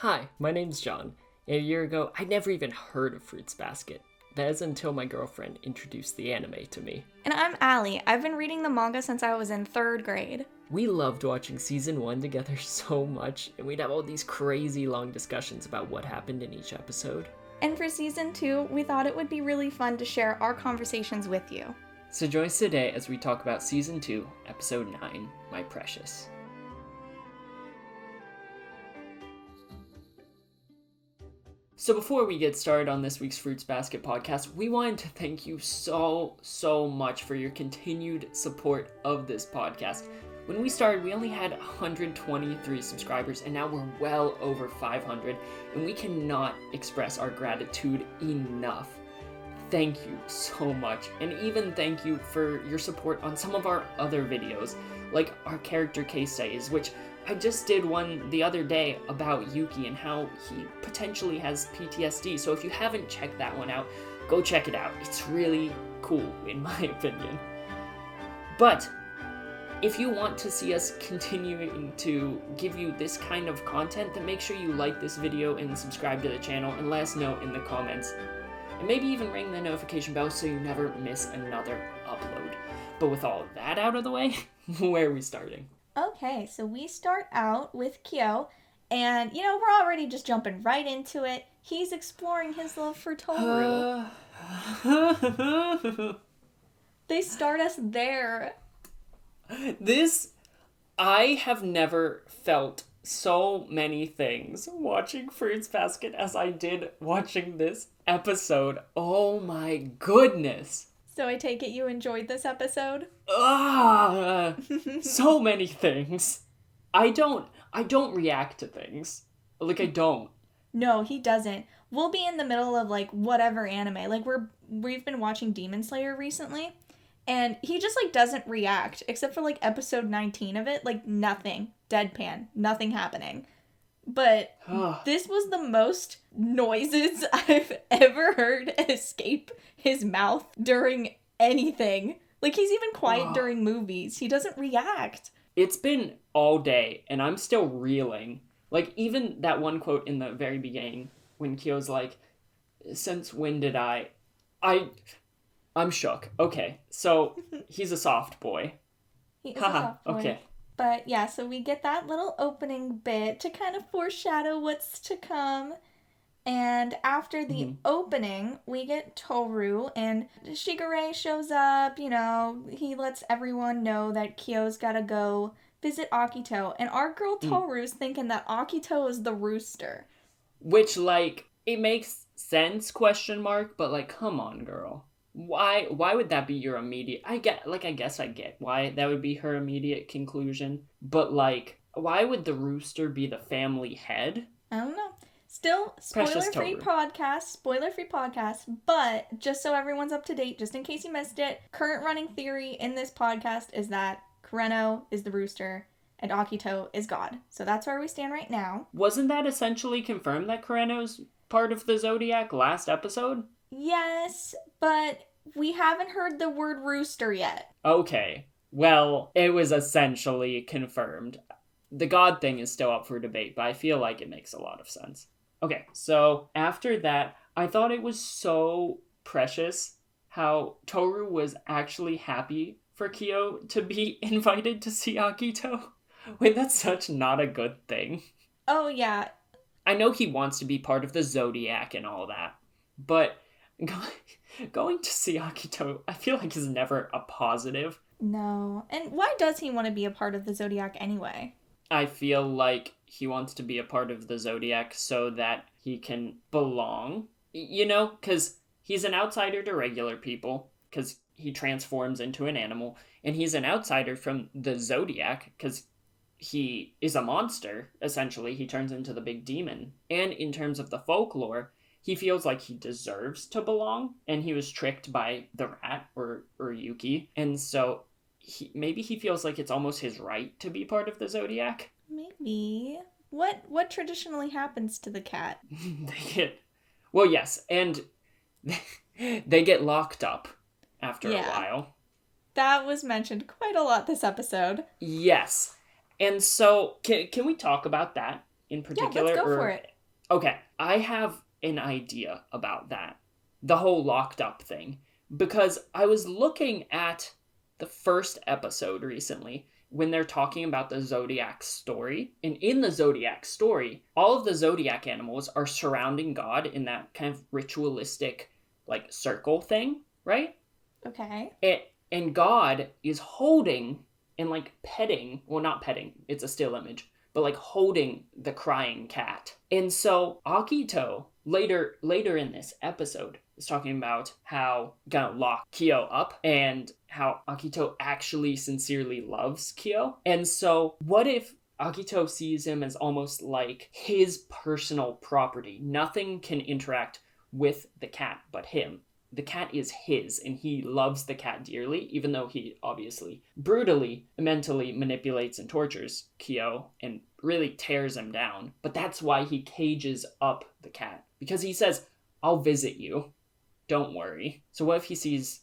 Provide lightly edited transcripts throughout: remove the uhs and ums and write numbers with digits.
Hi, my name's John. A year ago, I never even heard of Fruits Basket. That is until my girlfriend introduced the anime to me. And I'm Allie. I've been reading the manga since I was in 3rd grade. We loved watching season 1 together so much, and we'd have all these crazy long discussions about what happened in each episode. And for season 2, we thought it would be really fun to share our conversations with you. So join us today as we talk about season 2, episode 9, My Precious. So before we get started on this week's Fruits Basket podcast, we wanted to thank you so much for your continued support of this podcast. When we started, we only had 123 subscribers, and now we're well over 500, and we cannot express our gratitude enough. Thank you so much, and even thank you for your support on some of our other videos, like our character case studies, which I just did one the other day about Yuki and how he potentially has PTSD, so if you haven't checked that one out, go check it out. It's really cool, in my opinion. But if you want to see us continuing to give you this kind of content, then make sure you like this video and subscribe to the channel and let us know in the comments. And maybe even ring the notification bell so you never miss another upload. But with all of that out of the way, where are we starting? Okay, so we start out with Kyo, and, we're already just jumping right into it. He's exploring his love for Tohru. They start us there. I have never felt so many things watching Fruits Basket as I did watching this episode. Oh my goodness. So I take it you enjoyed this episode? So many things. I don't react to things. I don't. No, he doesn't. We'll be in the middle of, whatever anime. We've been watching Demon Slayer recently, and he just, doesn't react, except for, episode 19 of it. Nothing. Deadpan. Nothing happening. But this was the most noises I've ever heard escape his mouth during anything. He's even quiet during movies. He doesn't react. It's been all day, and I'm still reeling. Even that one quote in the very beginning, when Kyo's like, since when did I'm shook. Okay, so he's a soft boy. He is a soft boy. Okay. But yeah, so we get that little opening bit to kind of foreshadow what's to come. And after the opening, we get Tohru, and Shigure shows up, he lets everyone know that Kyo's gotta go visit Akito. And our girl Tohru's thinking that Akito is the rooster. Which, it makes sense, but, come on, girl. Why would that be your immediate... I guess I get why that would be her immediate conclusion. But, why would the rooster be the family head? I don't know. Still, spoiler-free podcast, but just so everyone's up to date, just in case you missed it, current running theory in this podcast is that Kureno is the rooster and Akito is God. So that's where we stand right now. Wasn't that essentially confirmed that Kureno's part of the Zodiac last episode? Yes, but we haven't heard the word rooster yet. Okay, well, it was essentially confirmed. The God thing is still up for debate, but I feel like it makes a lot of sense. Okay, so after that, I thought it was so precious how Tohru was actually happy for Kyo to be invited to see Akito. Wait, that's such not a good thing. Oh, yeah. I know he wants to be part of the Zodiac and all that, but going to see Akito, I feel like is never a positive. No. And why does he want to be a part of the Zodiac anyway? I feel like he wants to be a part of the Zodiac so that he can belong, because he's an outsider to regular people, because he transforms into an animal, and he's an outsider from the Zodiac, because he is a monster, essentially. He turns into the big demon. And in terms of the folklore, he feels like he deserves to belong, and he was tricked by the rat, or Yuki, and so maybe he feels like it's almost his right to be part of the Zodiac. Maybe. What traditionally happens to the cat? Yes, and they get locked up after a while. That was mentioned quite a lot this episode. Yes. And so, can we talk about that? in Yeah, particular? let's go for it. Okay, I have an idea about that. The whole locked up thing. Because I was looking at the first episode recently when they're talking about the Zodiac story. And in the Zodiac story, all of the Zodiac animals are surrounding God in that kind of ritualistic, like, circle thing, right? Okay. And God is holding and, like, petting, well, not petting, it's a still image, but, like, holding the crying cat. And so Akito, later in this episode, is talking about how gonna lock Kyo up and how Akito actually sincerely loves Kyo. And so what if Akito sees him as almost like his personal property? Nothing can interact with the cat but him. The cat is his, and he loves the cat dearly, even though he obviously brutally, mentally manipulates and tortures Kyo and really tears him down. But that's why he cages up the cat. Because he says, I'll visit you. Don't worry. So what if he sees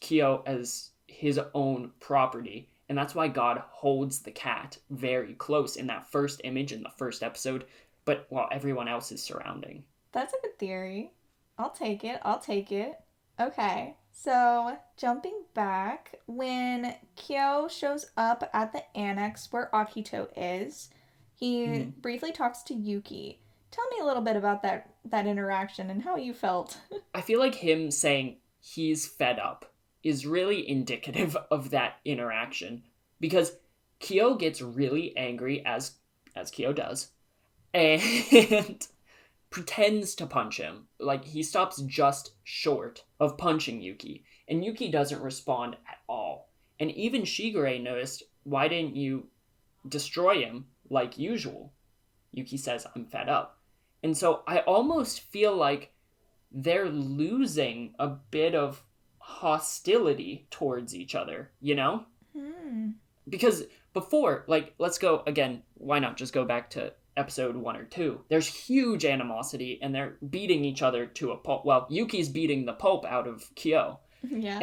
Kyo as his own property? And that's why God holds the cat very close in that first image in the first episode, but while everyone else is surrounding. That's a good theory. I'll take it. Okay, so jumping back, when Kyo shows up at the annex where Akito is, he briefly talks to Yuki. Tell me a little bit about that interaction and how you felt. I feel like him saying he's fed up is really indicative of that interaction, because Kyo gets really angry, as Kyo does, and pretends to punch him. Like, he stops just short of punching Yuki, and Yuki doesn't respond at all. And even Shigure noticed, why didn't you destroy him like usual? Yuki says, I'm fed up. And so I almost feel like they're losing a bit of hostility towards each other, you know? Because before, like, let's go again, why not just go back to episode 1 or 2? There's huge animosity, and they're beating each other to a pulp. Well, Yuki's beating the pulp out of Kyo. Yeah.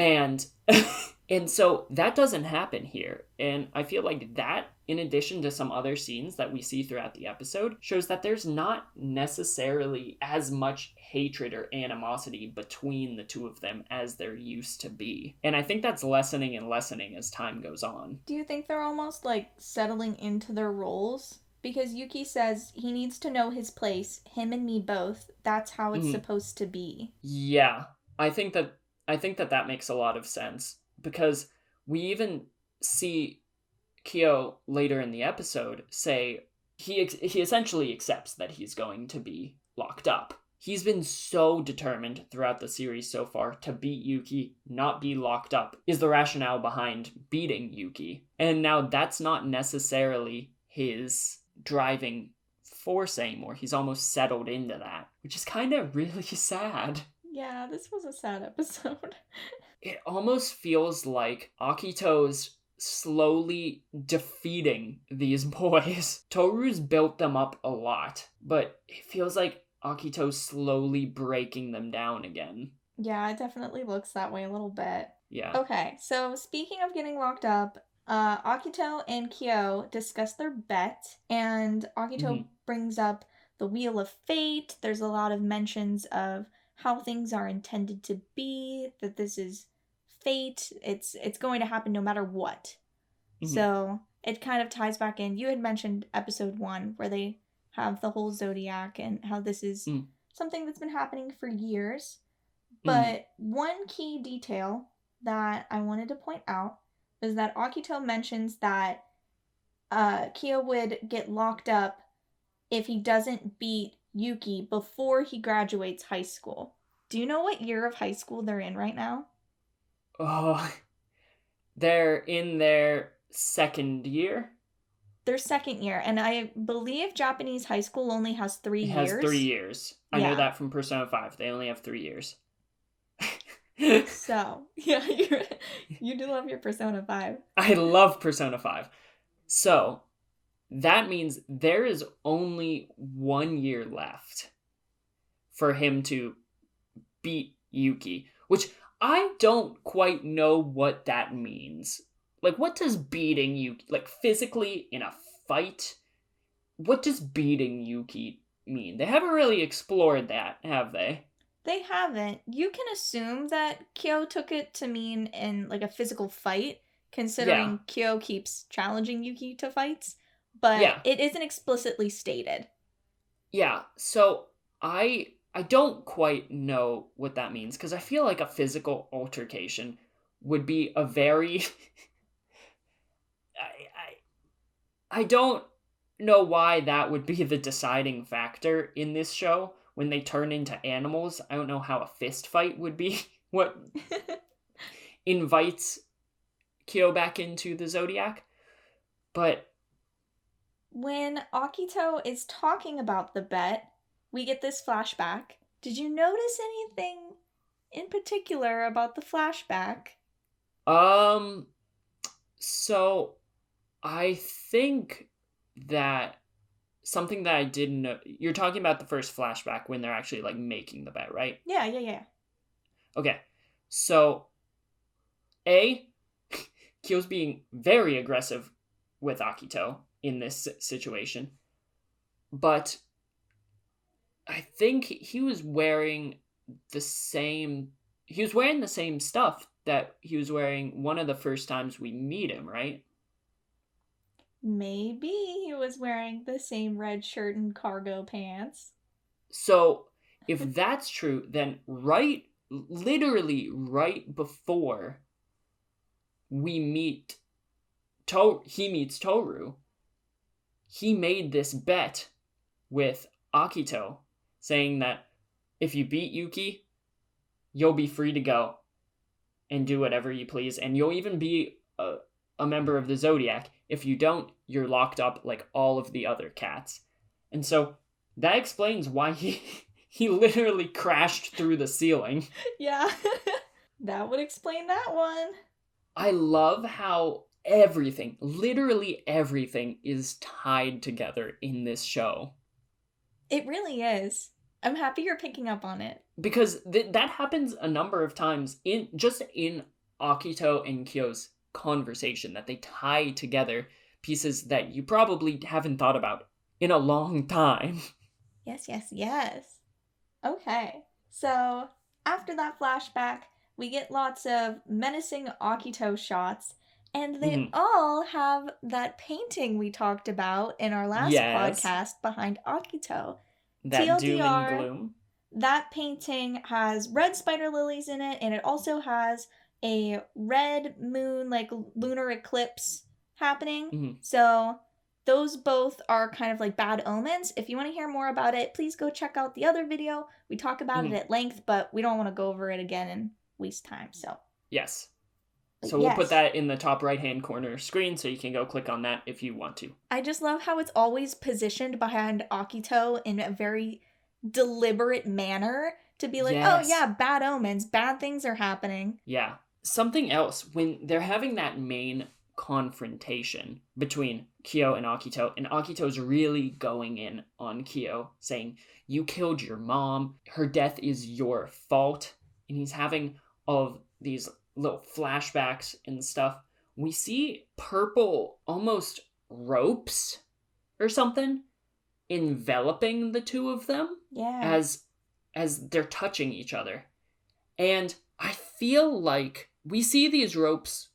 And so that doesn't happen here. And I feel like that, in addition to some other scenes that we see throughout the episode, shows that there's not necessarily as much hatred or animosity between the two of them as there used to be. And I think that's lessening and lessening as time goes on. Do you think they're almost like settling into their roles? Because Yuki says he needs to know his place, him and me both. That's how it's supposed to be. Yeah, I think that makes a lot of sense, because we even see Kyo later in the episode say he essentially accepts that he's going to be locked up. He's been so determined throughout the series so far to beat Yuki, not be locked up, is the rationale behind beating Yuki. And now that's not necessarily his driving force anymore. He's almost settled into that, which is kind of really sad. Yeah, this was a sad episode. It almost feels like Akito's slowly defeating these boys. Tohru's built them up a lot, but it feels like Akito's slowly breaking them down again. Yeah, it definitely looks that way a little bit. Yeah. Okay, so speaking of getting locked up, Akito and Kyo discuss their bet, and Akito brings up the Wheel of Fate. There's a lot of mentions of how things are intended to be, that this is fate. It's going to happen no matter what. So it kind of ties back in. You had mentioned episode 1 where they have the whole zodiac and how this is something that's been happening for years. But one key detail that I wanted to point out is that Akito mentions that Kyo would get locked up if he doesn't beat Yuki before he graduates high school. Do you know what year of high school they're in right now? Oh, they're in their second year? Their second year, and I believe Japanese high school only has 3 years. It has 3 years. I know that from Persona 5. They only have 3 years. So, yeah, you do love your Persona 5. I love Persona 5. So, that means there is only 1 year left for him to beat Yuki, which I don't quite know what that means. Like, what does beating Yuki, like, physically in a fight? what does beating Yuki mean? They haven't really explored that, have they? They haven't. You can assume that Kyo took it to mean in like a physical fight, Yeah. considering Kyo keeps challenging Yuki to fights, but Yeah. it isn't explicitly stated. Yeah. So I don't quite know what that means because I feel like a physical altercation would be a very I don't know why that would be the deciding factor in this show when they turn into animals. I don't know how a fist fight would be what invites Kyo back into the Zodiac. But When Akito is talking about the bet, we get this flashback. Did you notice anything in particular about the flashback? um so I think that something that I didn't know, you're talking about the first flashback when they're actually like making the bet, right? Yeah. Okay. So A, Kyo's being very aggressive with Akito in this situation. But I think he was wearing the same stuff that he was wearing one of the first times we meet him, right? Maybe he was wearing the same red shirt and cargo pants. So if that's true, then literally right before we meet he meets Tohru, he made this bet with Akito saying that if you beat Yuki, you'll be free to go and do whatever you please, and you'll even be a member of the Zodiac. If you don't, you're locked up like all of the other cats. And so that explains why he literally crashed through the ceiling. Yeah, that would explain that one. I love how literally everything is tied together in this show. It really is. I'm happy you're picking up on it. Because that happens a number of times in Akito and Kyo's conversation, that they tie together pieces that you probably haven't thought about in a long time. Yes. Okay, so after that flashback, we get lots of menacing Akito shots, and they all have that painting we talked about in our last podcast behind Akito. That TLDR, doom and gloom. That painting has red spider lilies in it, and it also has a red moon, like lunar eclipse happening. So those both are kind of like bad omens. If you want to hear more about it, please go check out the other video. We talk about it at length, but we don't want to go over it again and waste time. So yes. So we'll put that in the top right-hand corner screen so you can go click on that if you want to. I just love how it's always positioned behind Akito in a very deliberate manner to be like, oh yeah, bad omens, bad things are happening. Yeah. Something else, when they're having that main confrontation between Kyo and Akito's really going in on Kyo, saying, you killed your mom, her death is your fault, and he's having all of these little flashbacks and stuff. We see purple, almost ropes or something enveloping the two of them as they're touching each other. And I feel like we see these ropes,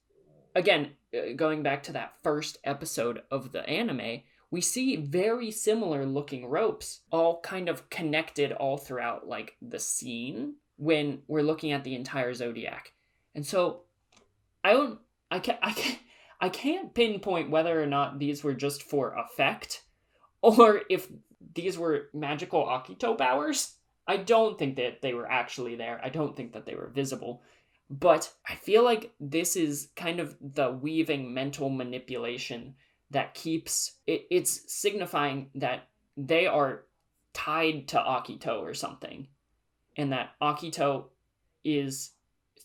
again, going back to that first episode of the anime, we see very similar looking ropes all kind of connected all throughout like the scene when we're looking at the entire Zodiac. And so I can't pinpoint whether or not these were just for effect or if these were magical Akito powers. I don't think that they were actually there. I don't think that they were visible. But I feel like this is kind of the weaving mental manipulation that keeps it's signifying that they are tied to Akito or something. And that Akito is,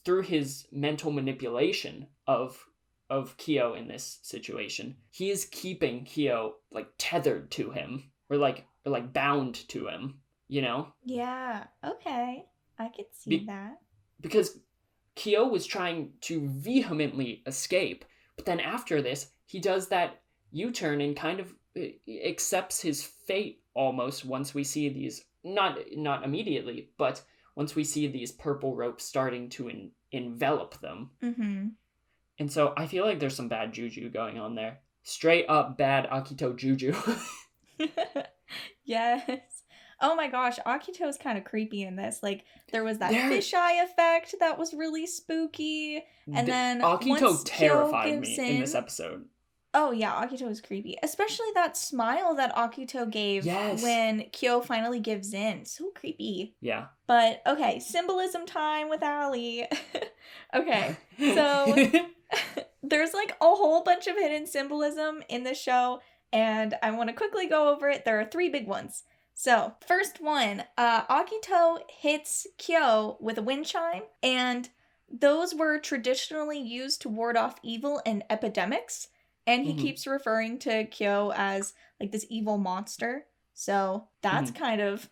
through his mental manipulation of Kyo in this situation, he is keeping Kyo like tethered to him or like bound to him, you know? Yeah, okay. I could see that. Because Kyo was trying to vehemently escape, but then after this, he does that U-turn and kind of accepts his fate almost once we see these, not immediately, but once we see these purple ropes starting to envelop them. Mm-hmm. And so I feel like there's some bad juju going on there. Straight up bad Akito juju. Yes. Oh my gosh, Akito's kind of creepy in this. Like, there was that fisheye effect that was really spooky. And then Akito terrified me in this episode. Oh yeah, Akito was creepy. Especially that smile that Akito gave when Kyo finally gives in. So creepy. Yeah. But, okay, symbolism time with Ali. Okay, so there's like a whole bunch of hidden symbolism in the show, and I want to quickly go over it. There are 3 big ones. So, first one, Akito hits Kyo with a wind chime, and those were traditionally used to ward off evil and epidemics. And he keeps referring to Kyo as, like, this evil monster. So that's kind of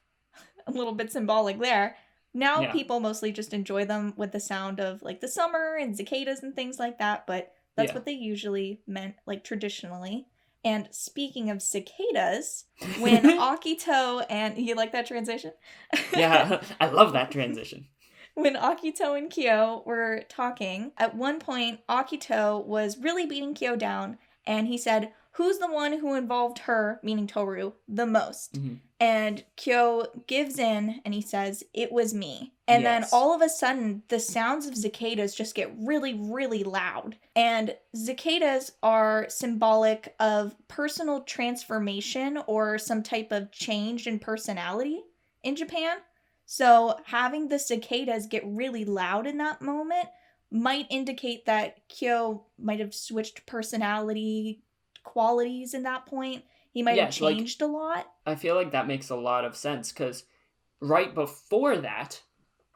a little bit symbolic there. Now people mostly just enjoy them with the sound of, like, the summer and cicadas and things like that. But that's what they usually meant, like, traditionally. And speaking of cicadas, when Akito and... You like that transition? Yeah, I love that transition. When Akito and Kyo were talking, at one point, Akito was really beating Kyo down, and he said, "Who's the one who involved her," meaning Tohru, "the most?" And Kyo gives in, and he says, "It was me." And then all of a sudden, the sounds of cicadas just get really, really loud. And cicadas are symbolic of personal transformation or some type of change in personality in Japan. So having the cicadas get really loud in that moment might indicate that Kyo might have switched personality qualities in that point. He might have changed a lot. I feel like that makes a lot of sense, because right before that,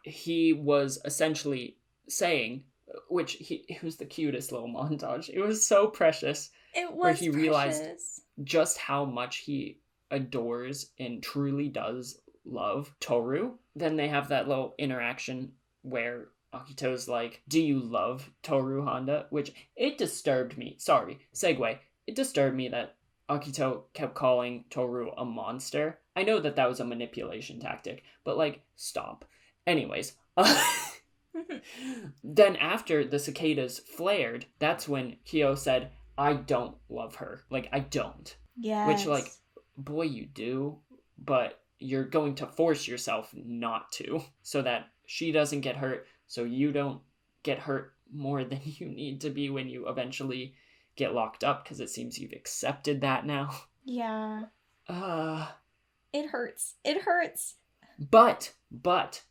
he was essentially saying, it was the cutest little montage. It was so precious. It was where he realized just how much he adores and truly does love Tohru. Then they have that little interaction where Akito's like, "Do you love Tohru, Honda?" Which, it disturbed me. Sorry, segue. It disturbed me that Akito kept calling Tohru a monster. I know that was a manipulation tactic, but, like, stop. Anyways, then after the cicadas flared, that's when Kyo said, "I don't love her. Like, I don't." Yes. Which, like, boy, you do, but you're going to force yourself not to, so that she doesn't get hurt, so you don't get hurt more than you need to be when you eventually get locked up, because it seems you've accepted that now. Yeah. It hurts. It hurts. But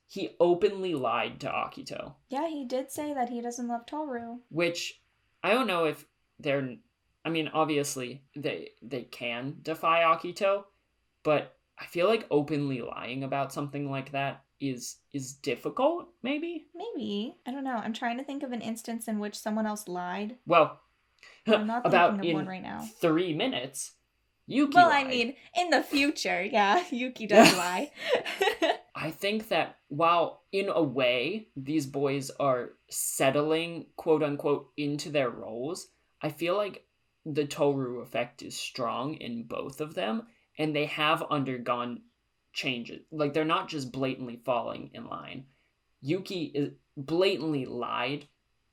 he openly lied to Akito. Yeah, he did say that he doesn't love Tohru. Which, I don't know if they're... I mean, obviously, they can defy Akito, but I feel like openly lying about something like that is difficult, maybe? Maybe. I don't know. I'm trying to think of an instance in which someone else lied. Well, I'm not thinking of one right now. 3 minutes, Yuki lied. I mean, in the future, yeah, Yuki does lie. I think that while, in a way, these boys are settling, quote-unquote, into their roles, I feel like the Tohru effect is strong in both of them, and they have undergone changes. Like, they're not just blatantly falling in line. Yuki blatantly lied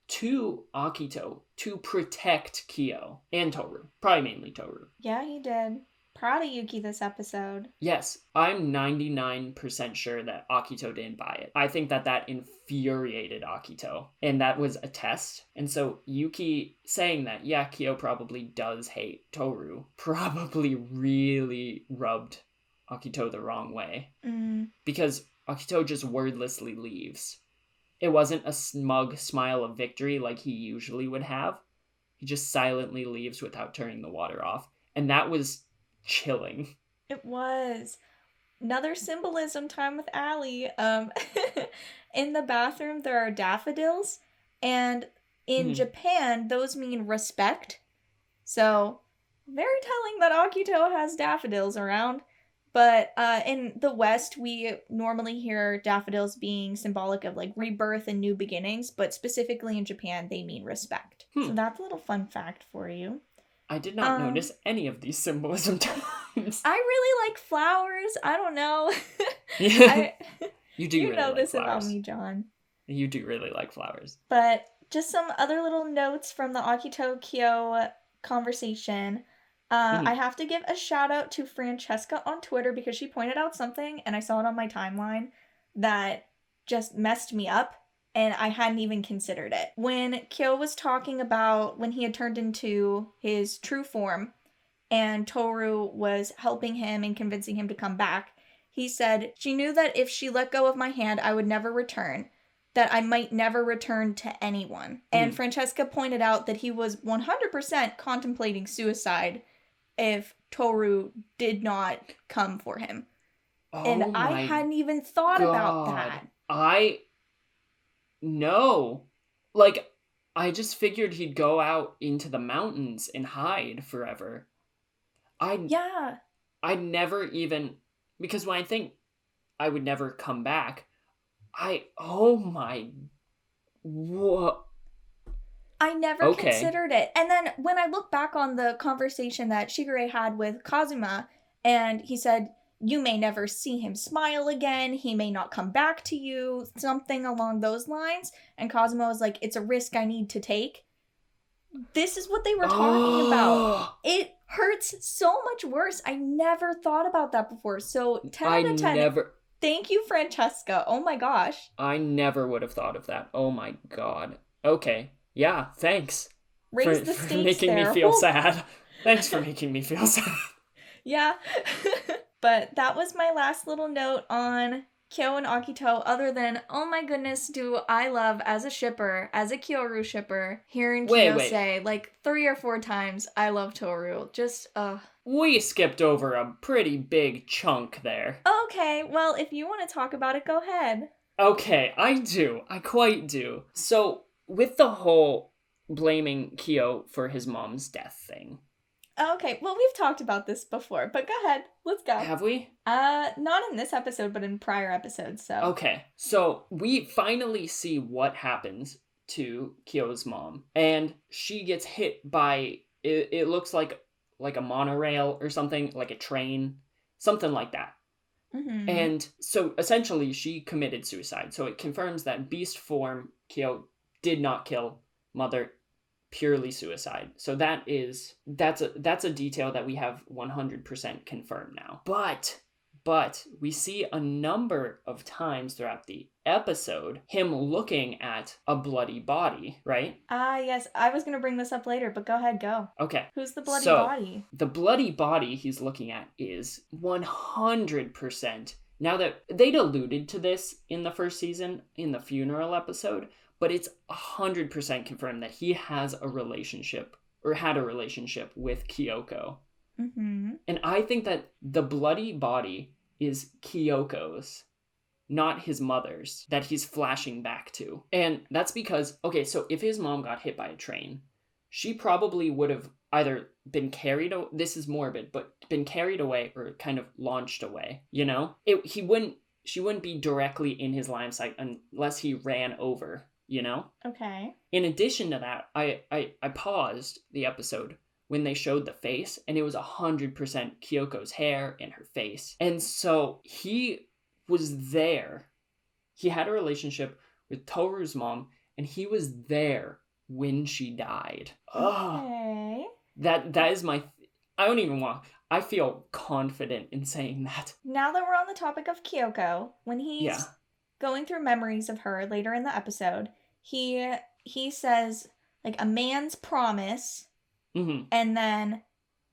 to Akito to protect Kyo and Tohru. Probably mainly Tohru. Yeah, he did. Proud of Yuki this episode. Yes, I'm 99% sure that Akito didn't buy it. I think that infuriated Akito, and that was a test. And so Yuki saying that, yeah, Kyo probably does hate Tohru, probably really rubbed Akito the wrong way. Because Akito just wordlessly leaves. It wasn't a smug smile of victory like he usually would have. He just silently leaves without turning the water off. And that was chilling. It was. Another symbolism time with Ali. In the bathroom, there are daffodils. And in Japan, those mean respect. So, very telling that Akito has daffodils around. But in the West, we normally hear daffodils being symbolic of, like, rebirth and new beginnings. But specifically in Japan, they mean respect. So that's a little fun fact for you. I did not notice any of these symbolism terms. I really like flowers. I don't know. Yeah. You do you really know like this flowers. about me, John. You do really like flowers. But just some other little notes from the Akito Kyo conversation. I have to give a shout out to Francesca on Twitter because she pointed out something and I saw it on my timeline that just messed me up and I hadn't even considered it. When Kyo was talking about when he had turned into his true form and Tohru was helping him and convincing him to come back, he said, "She knew that if she let go of my hand, I would never return. That I might never return to anyone." And Francesca pointed out that he was 100% contemplating suicide if Tohru did not come for him. And I hadn't even thought about that. No. Like, I just figured he'd go out into the mountains and hide forever. I'd never even... Because when I think I would never come back, what? I never considered it. And then when I look back on the conversation that Shigure had with Kazuma, and he said, "You may never see him smile again, he may not come back to you," something along those lines. And Kazuma was like, "It's a risk I need to take." This is what they were talking about. It hurts so much worse. I never thought about that before. So 10 out of 10. Thank you, Francesca. Oh my gosh. I never would have thought of that. Oh my god. Okay. Yeah, thanks. Raise the stakes for making me feel sad. Thanks for making me feel sad. Yeah. But that was my last little note on Kyo and Akito, other than, oh my goodness, do I love, as a shipper, as a Kyoru shipper, hearing Kyo say, like, 3 or 4 times, "I love Tohru." Just, We skipped over a pretty big chunk there. Okay, well, if you want to talk about it, go ahead. Okay, I do. I quite do. So, with the whole blaming Kyo for his mom's death thing. Okay, well, we've talked about this before, but go ahead. Let's go. Have we? Not in this episode, but in prior episodes, so. Okay, so we finally see what happens to Kyo's mom, and she gets hit by, it looks like a monorail or something, like a train, something like that. Mm-hmm. And so essentially she committed suicide. So it confirms that beast form Kyo did not kill mother, purely suicide. So that's a detail that we have 100% confirmed now. But we see a number of times throughout the episode him looking at a bloody body, right? Yes, I was going to bring this up later, but go ahead, go. Okay. Who's the bloody body? The bloody body he's looking at is 100%. Now that they'd alluded to this in the first season, in the funeral episode, but it's 100% confirmed that he has a relationship, or had a relationship with Kyoko. Mm-hmm. And I think that the bloody body is Kyoko's, not his mother's, that he's flashing back to. And that's because, okay, so if his mom got hit by a train, she probably would have either been carried, this is morbid, but been carried away or kind of launched away, you know? She wouldn't be directly in his line of sight unless he ran over, you know? Okay. In addition to that, I paused the episode when they showed the face, and it was 100% Kyoko's hair and her face. And so he was there. He had a relationship with Tohru's mom, and he was there when she died. Okay. That is my... I feel confident in saying that. Now that we're on the topic of Kyoko, when he's going through memories of her later in the episode, he says, like, a man's promise... Mm-hmm. And then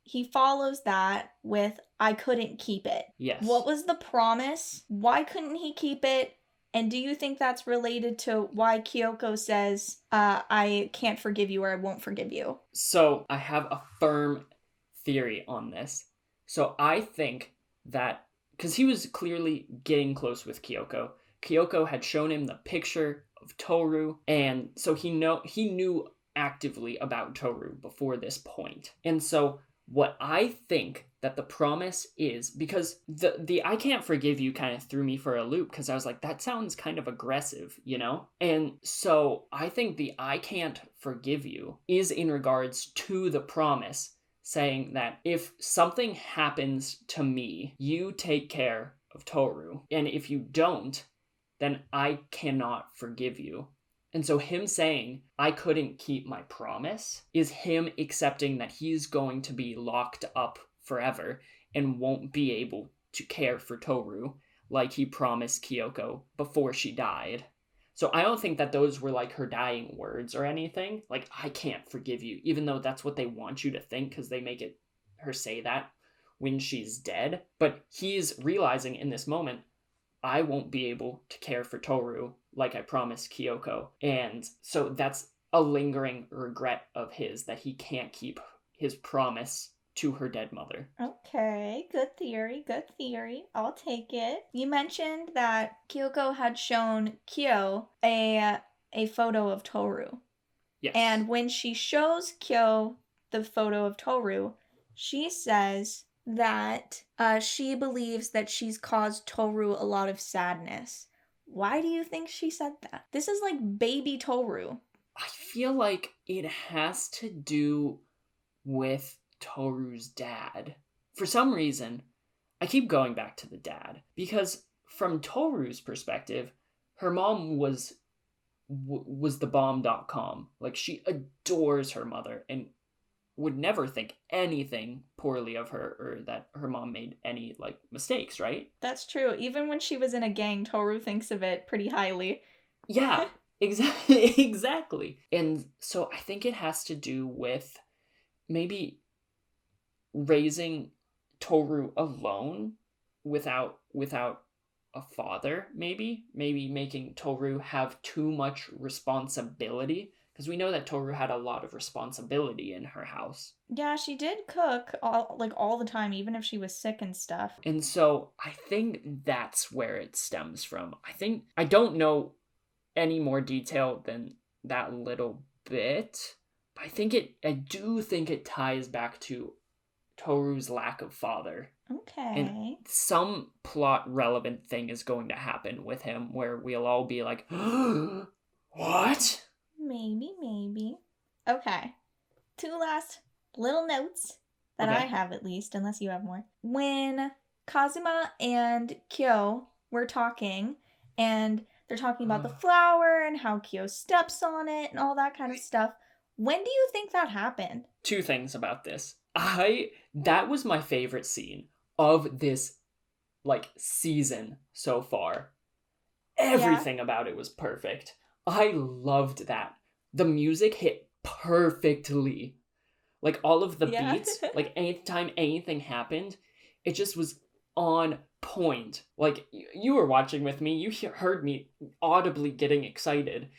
he follows that with, "I couldn't keep it." Yes. What was the promise? Why couldn't he keep it? And do you think that's related to why Kyoko says, "I can't forgive you," or "I won't forgive you"? So I have a firm theory on this. So I think that, because he was clearly getting close with Kyoko. Kyoko had shown him the picture of Tohru, and so he knew actively about Tohru before this point. And so what I think that the promise is, because the "I can't forgive you" kind of threw me for a loop, because I was like, that sounds kind of aggressive, you know? And so I think the "I can't forgive you" is in regards to the promise saying that if something happens to me, you take care of Tohru. And if you don't, then I cannot forgive you. And so him saying, I couldn't keep my promise, is him accepting that he's going to be locked up forever and won't be able to care for Tohru like he promised Kyoko before she died. So I don't think that those were like her dying words or anything. Like, I can't forgive you, even though that's what they want you to think because they make her say that when she's dead. But he's realizing in this moment, I won't be able to care for Tohru like I promised Kyoko. And so that's a lingering regret of his that he can't keep his promise to her dead mother. Okay, good theory, good theory. I'll take it. You mentioned that Kyoko had shown Kyo a photo of Tohru. Yes. And when she shows Kyo the photo of Tohru, she says that she believes that she's caused Tohru a lot of sadness. Why do you think she said that? This is like baby Tohru. I feel like it has to do with Tohru's dad. For some reason, I keep going back to the dad because from Tohru's perspective, her mom was the bomb.com. Like, she adores her mother and would never think anything poorly of her or that her mom made any like mistakes, right? That's true. Even when she was in a gang, Tohru thinks of it pretty highly. Yeah, exactly. And so I think it has to do with maybe raising Tohru alone without a father, maybe making Tohru have too much responsibility, because we know that Tohru had a lot of responsibility in her house. Yeah, she did cook all the time, even if she was sick and stuff. And so I think that's where it stems from. I don't know any more detail than that little bit, but I do think it ties back to Tohru's lack of father. Okay. And some plot relevant thing is going to happen with him where we'll all be like, what? Maybe. Okay. 2 last little notes that Okay. I have, at least, unless you have more. When Kazuma and Kyo were talking, and they're talking about the flower and how Kyo steps on it and all that kind of stuff, when do you think that happened? 2 things about this. That was my favorite scene of this like season so far. Everything about it was perfect. I loved that. The music hit perfectly. Like, all of the beats, like, anytime anything happened, it just was on point. Like, you were watching with me, you heard me audibly getting excited.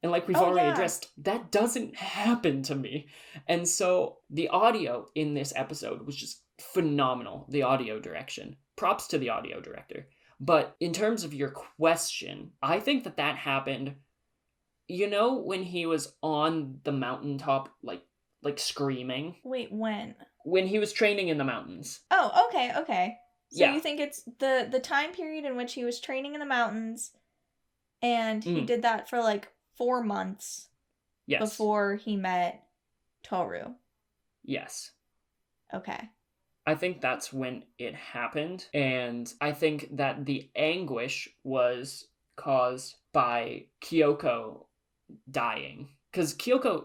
And like we've already addressed, that doesn't happen to me. And so the audio in this episode was just phenomenal. The audio direction. Props to the audio director. But in terms of your question, I think that happened, when he was on the mountaintop, like screaming? Wait, when? When he was training in the mountains. Oh, okay. So Yeah. You think it's the time period in which he was training in the mountains, and he did that for like 4 months before he met Tohru. Yes. Okay. I think that's when it happened, and I think that the anguish was caused by Kyoko dying. Because Kyoko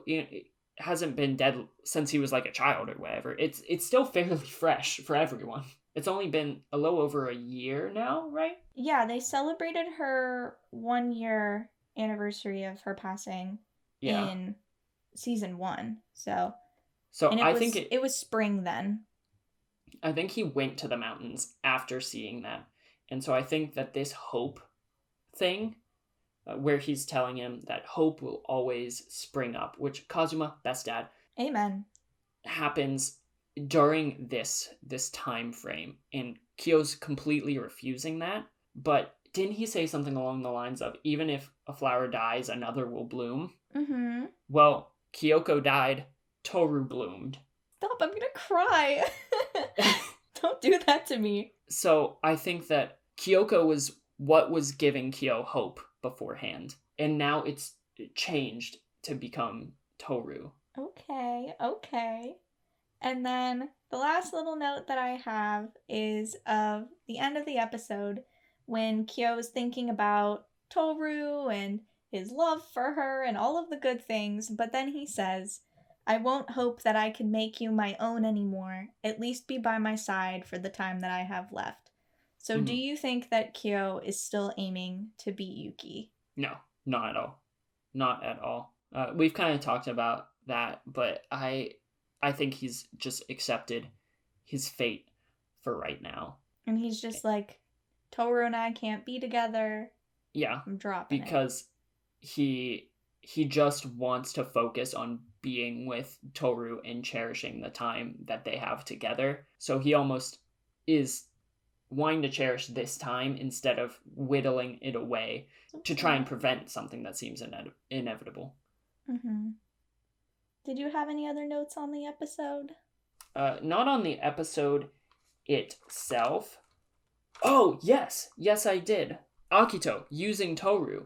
hasn't been dead since he was like a child or whatever. It's still fairly fresh for everyone. It's only been a little over a year now, right? Yeah, they celebrated her 1-year anniversary of her passing in season 1. So think it was spring then. I think he went to the mountains after seeing that. And so I think that this hope thing, where he's telling him that hope will always spring up, which Kazuma, best dad. Amen. Happens during this time frame. And Kyo's completely refusing that. But didn't he say something along the lines of, even if a flower dies, another will bloom? Mm-hmm. Well, Kyoko died, Tohru bloomed. Stop, I'm gonna cry. Don't do that to me. So I think that Kyoko was what was giving Kyo hope beforehand. And now it's changed to become Tohru. Okay. And then the last little note that I have is of the end of the episode when Kyo is thinking about Tohru and his love for her and all of the good things, but then he says, I won't hope that I can make you my own anymore, at least be by my side for the time that I have left. So do you think that Kyo is still aiming to beat Yuki? No, not at all. Not at all. We've kind of talked about that, but I think he's just accepted his fate for right now. And he's just like, Tohru and I can't be together. Yeah. I'm dropping because he just wants to focus on being with Tohru and cherishing the time that they have together. So he almost is wanting to cherish this time instead of whittling it away to try and prevent something that seems inevitable. Mm-hmm. Did you have any other notes on the episode? Not on the episode itself. Oh, yes. Yes, I did. Akito using Tohru.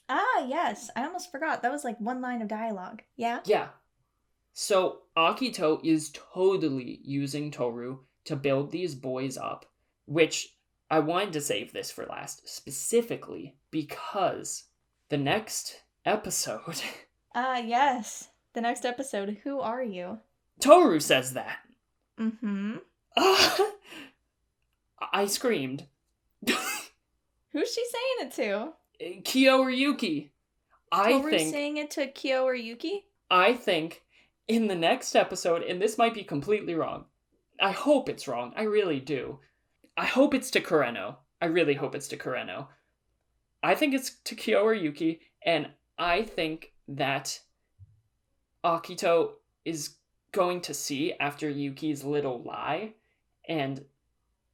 Ah, yes. I almost forgot. That was like one line of dialogue. Yeah? Yeah. So Akito is totally using Tohru to build these boys up, which I wanted to save this for last, specifically because the next episode... Ah, yes. The next episode, who are you? Tohru says that. Mm-hmm. I screamed. Who's she saying it to? Kyo or Yuki. Tohru saying it to Kyo or Yuki? I think in the next episode, and this might be completely wrong. I hope it's wrong. I really do. I hope it's to Kureno. I really hope it's to Kureno. I think it's to Kyo or Yuki, and I think that Akito is going to see after Yuki's little lie, and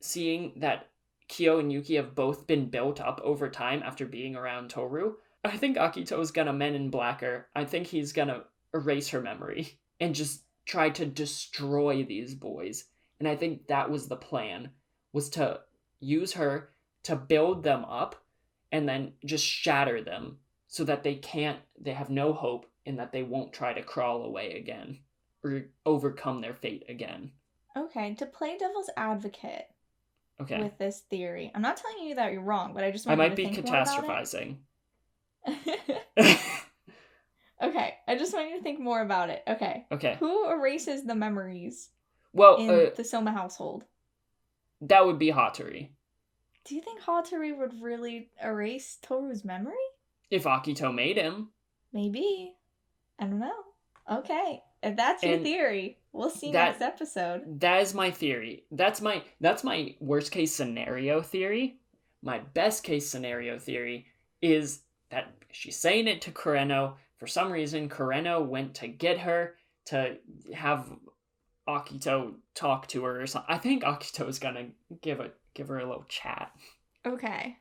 seeing that Kyo and Yuki have both been built up over time after being around Tohru, I think Akito's gonna Men in Black her. I think he's gonna erase her memory and just try to destroy these boys. And I think that was the plan, was to use her to build them up and then just shatter them so that they have no hope and that they won't try to crawl away again or overcome their fate again. Okay, to play devil's advocate with this theory. I'm not telling you that you're wrong, but I just want you to think more about it. I might be catastrophizing. Okay, I just want you to think more about it. Okay. Who erases the memories in the Soma household? That would be Hattori. Do you think Hattori would really erase Toru's memory? If Akito made him. Maybe. I don't know. Okay. If that's your theory, we'll see next episode. That is my theory. That's my worst case scenario theory. My best case scenario theory is that she's saying it to Kureno. For some reason, Kureno went to get her to have Akito talk to her or something. I think Akito is gonna give her a little chat. Okay.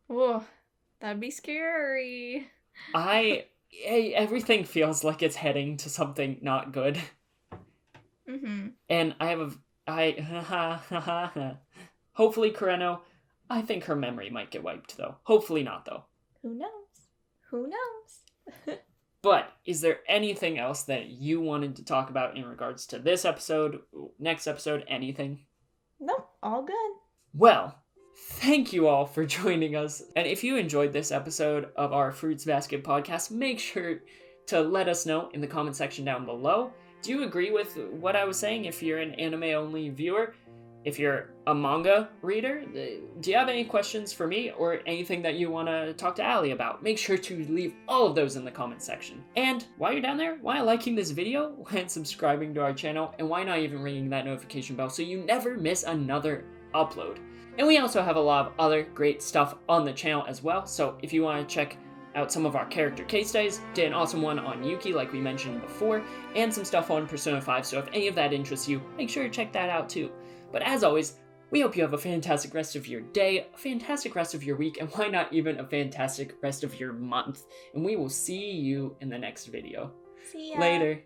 Whoa, that'd be scary. Everything feels like it's heading to something not good. Mm-hmm. And hopefully Kureno, I think her memory might get wiped though. Hopefully not though. Who knows? But is there anything else that you wanted to talk about in regards to this episode, next episode, anything? Nope, all good. Well, thank you all for joining us. And if you enjoyed this episode of our Fruits Basket podcast, make sure to let us know in the comment section down below. Do you agree with what I was saying if you're an anime-only viewer? If you're a manga reader, do you have any questions for me or anything that you want to talk to Allie about? Make sure to leave all of those in the comment section. And while you're down there, why liking this video, why subscribing to our channel, and why not even ringing that notification bell so you never miss another upload. And we also have a lot of other great stuff on the channel as well, so if you want to check out some of our character case studies, did an awesome one on Yuki like we mentioned before, and some stuff on Persona 5, so if any of that interests you, make sure to check that out too. But as always, we hope you have a fantastic rest of your day, a fantastic rest of your week, and why not even a fantastic rest of your month. And we will see you in the next video. See ya. Later.